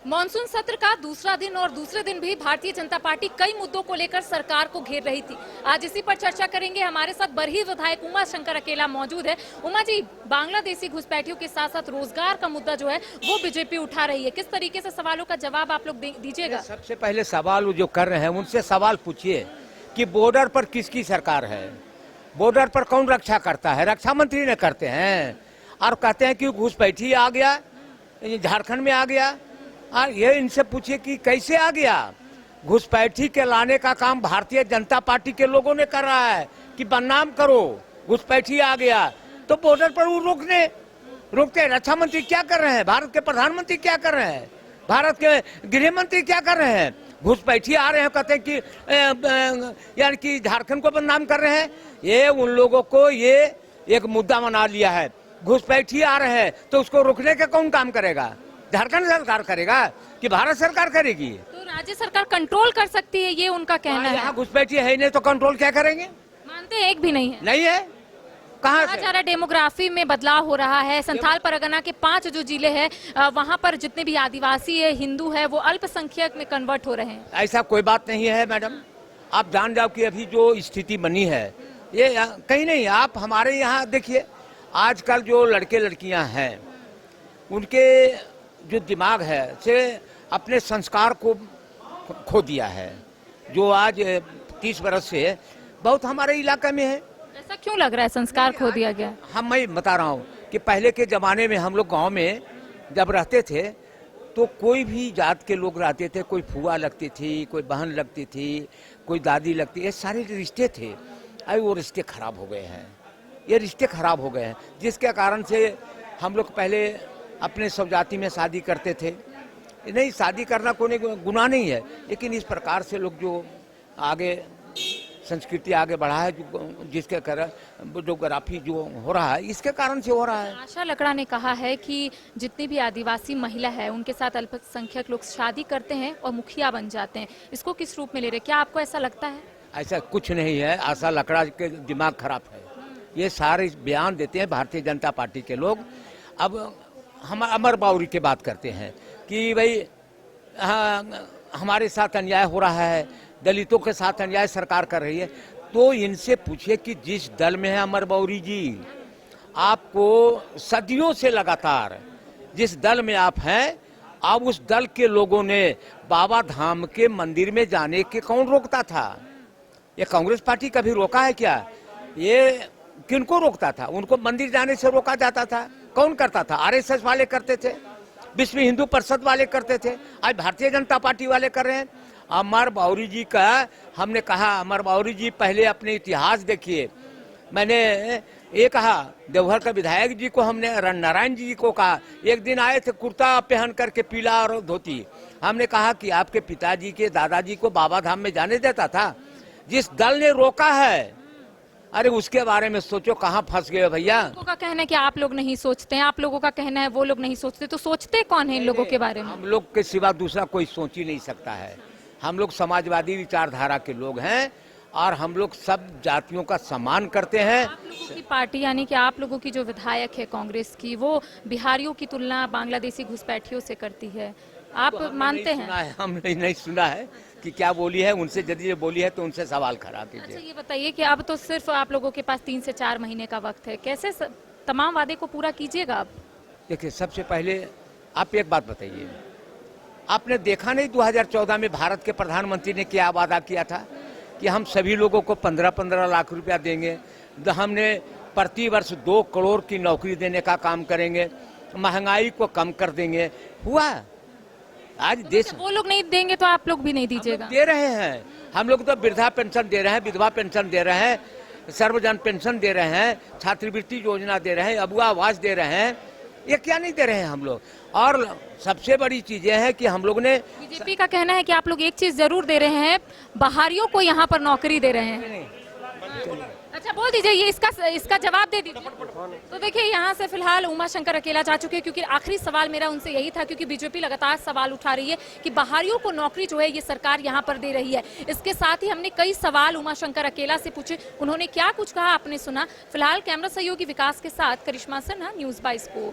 Monsoon सत्र का दूसरा दिन और दूसरे दिन भी भारतीय जनता पार्टी कई मुद्दों को लेकर सरकार को घेर रही थी। आज इसी पर चर्चा करेंगे। हमारे साथ बरही विधायक उमा शंकर अकेला मौजूद है। उमा जी, बांग्लादेशी घुसपैठियों के साथ साथ रोजगार का मुद्दा जो है वो बीजेपी उठा रही है, किस तरीके से सवालों का जवाब आप लोग दीजिएगा? सबसे पहले सवाल जो कर रहे हैं उनसे सवाल पूछिए कि बॉर्डर पर किसकी सरकार है, बॉर्डर पर कौन रक्षा करता है? रक्षा मंत्री ने करते हैं और कहते हैं कि घुसपैठी आ गया, झारखंड में आ गया। और ये इनसे पूछिए कि कैसे आ गया। घुसपैठी के लाने का काम भारतीय जनता पार्टी के लोगों ने कर रहा है कि बदनाम करो, घुसपैठी आ गया तो बॉर्डर पर वो रोकते। रक्षा मंत्री क्या कर रहे हैं? भारत के प्रधानमंत्री क्या कर रहे हैं? भारत के गृह मंत्री क्या कर रहे हैं? घुसपैठी आ रहे हैं, कहते हैं कि यानी कि झारखंड को बदनाम कर रहे हैं। ये उन लोगों को ये एक मुद्दा बना लिया है। घुसपैठी आ रहे हैं तो उसको रोकने का कौन काम करेगा? झारखंड सरकार करेगा कि भारत सरकार करेगी? तो राज्य सरकार कंट्रोल कर सकती है, ये उनका कहना है। यहाँ घुसपैठी है नहीं तो कंट्रोल क्या करेंगे? मानते हैं एक भी नहीं है। नहीं है, कहाँ से? जा रहा डेमोग्राफी में बदलाव हो रहा है। संथाल परगना के 5 जो जिले हैं वहाँ पर जितने भी आदिवासी है, हिंदू है, वो अल्पसंख्यक में कन्वर्ट हो रहे हैं। ऐसा कोई बात नहीं है मैडम। आप जान जाओ कि अभी जो स्थिति बनी है ये कहीं नहीं। आप हमारे यहाँ देखिए, आजकल जो लड़के लड़कियाँ हैं उनके जो दिमाग है से अपने संस्कार को खो दिया है, जो आज 30 बरस से बहुत हमारे इलाके में है। ऐसा क्यों लग रहा है संस्कार खो दिया गया? मैं बता रहा हूँ कि पहले के जमाने में हम लोग गांव में जब रहते थे तो कोई भी जात के लोग रहते थे, कोई फुआ लगती थी, कोई बहन लगती थी, कोई दादी लगती, ये सारे रिश्ते थे। अभी वो रिश्ते खराब हो गए हैं, ये रिश्ते खराब हो गए हैं, जिसके कारण से हम लोग पहले अपने सब जाति में शादी करते थे। नहीं, शादी करना कोई गुनाह नहीं है, लेकिन इस प्रकार से लोग जो आगे संस्कृति आगे बढ़ा है, जिसके कारण जो ग्राफी जो हो रहा है इसके कारण से हो रहा है। आशा लकड़ा ने कहा है कि जितनी भी आदिवासी महिला है उनके साथ अल्पसंख्यक लोग शादी करते हैं और मुखिया बन जाते हैं। इसको किस रूप में ले रहे, क्या आपको ऐसा लगता है? ऐसा कुछ नहीं है। आशा लकड़ा के दिमाग खराब है। ये सारे बयान देते हैं भारतीय जनता पार्टी के लोग। अब हम अमर बाउरी की बात करते हैं कि भाई हमारे साथ अन्याय हो रहा है, दलितों के साथ अन्याय सरकार कर रही है। तो इनसे पूछिए कि जिस दल में है अमर बाउरी जी, आपको सदियों से लगातार जिस दल में आप हैं, अब उस दल के लोगों ने बाबा धाम के मंदिर में जाने के कौन रोकता था? ये कांग्रेस पार्टी कभी रोका है क्या? ये किनको रोकता था? उनको मंदिर जाने से रोका जाता था। कौन करता था? आरएसएस वाले करते थे, विश्व हिंदू परिषद वाले करते थे, आज भारतीय जनता पार्टी वाले कर रहे हैं। अमर बाउरी जी का हमने कहा, अमर बाउरी जी पहले अपने इतिहास देखिए। मैंने ये कहा, देवघर का विधायक जी को हमने, नारायण जी को कहा, एक दिन आए थे कुर्ता पहन करके पीला और धोती। हमने कहा कि आपके पिताजी के दादाजी को बाबा धाम में जाने देता था? जिस दल ने रोका है, अरे उसके बारे में सोचो, कहाँ फंस गए भैया। लोगों का कहना है कि आप लोग नहीं सोचते हैं, आप लोगों का कहना है वो लोग नहीं सोचते, तो सोचते कौन है इन लोगों के बारे में? हम लोग के सिवा दूसरा कोई सोच ही नहीं सकता है। हम लोग समाजवादी विचारधारा के लोग हैं और हम लोग सब जातियों का सम्मान करते हैं। आप लोगों की पार्टी यानी कि आप लोगों की जो विधायक है कांग्रेस की, वो बिहारियों की तुलना बांग्लादेशी घुसपैठियों से करती है, आप मानते हैं? हमने नहीं सुना है कि क्या बोली है। उनसे यदि ये बोली है तो उनसे सवाल करा कीजिए। अच्छा, ये बताइए कि अब तो सिर्फ आप लोगों के पास 3 से 4 महीने का वक्त है, कैसे तमाम वादे को पूरा कीजिएगा आप? देखिए, सबसे पहले आप एक बात बताइए, आपने देखा नहीं 2014 में भारत के प्रधानमंत्री ने क्या वादा किया था कि हम सभी लोगों को 15-15 लाख रुपया देंगे, हमने प्रति वर्ष 2 करोड़ की नौकरी देने का काम करेंगे, महंगाई को कम कर देंगे। हुआ? आज देश वो लोग नहीं देंगे तो आप लोग भी नहीं दीजिएगा? दे रहे हैं। हम लोग तो वृद्धा पेंशन दे रहे हैं, विधवा पेंशन दे रहे हैं, सर्वजन पेंशन दे रहे हैं, छात्रवृत्ति योजना दे रहे हैं, अबुआ आवास दे रहे हैं। ये क्या नहीं दे रहे हैं हम लोग? और सबसे बड़ी चीजें हैं कि हम लोग ने, बीजेपी का कहना है कि आप लोग एक चीज जरूर दे रहे हैं, बाहरियों को यहाँ पर नौकरी दे रहे हैं। अच्छा, बोल दीजिए, ये इसका जवाब दे दीजिए। तो देखिए, यहाँ से फिलहाल उमा शंकर अकेला जा चुके हैं, क्योंकि आखिरी सवाल मेरा उनसे यही था, क्योंकि बीजेपी लगातार सवाल उठा रही है कि बाहरियों को नौकरी जो है ये सरकार यहाँ पर दे रही है। इसके साथ ही हमने कई सवाल उमा शंकर अकेला से पूछे, उन्होंने क्या कुछ कहा आपने सुना। फिलहाल कैमरा सहयोगी विकास के साथ करिश्मा सिन्हा, न्यूज़ 22।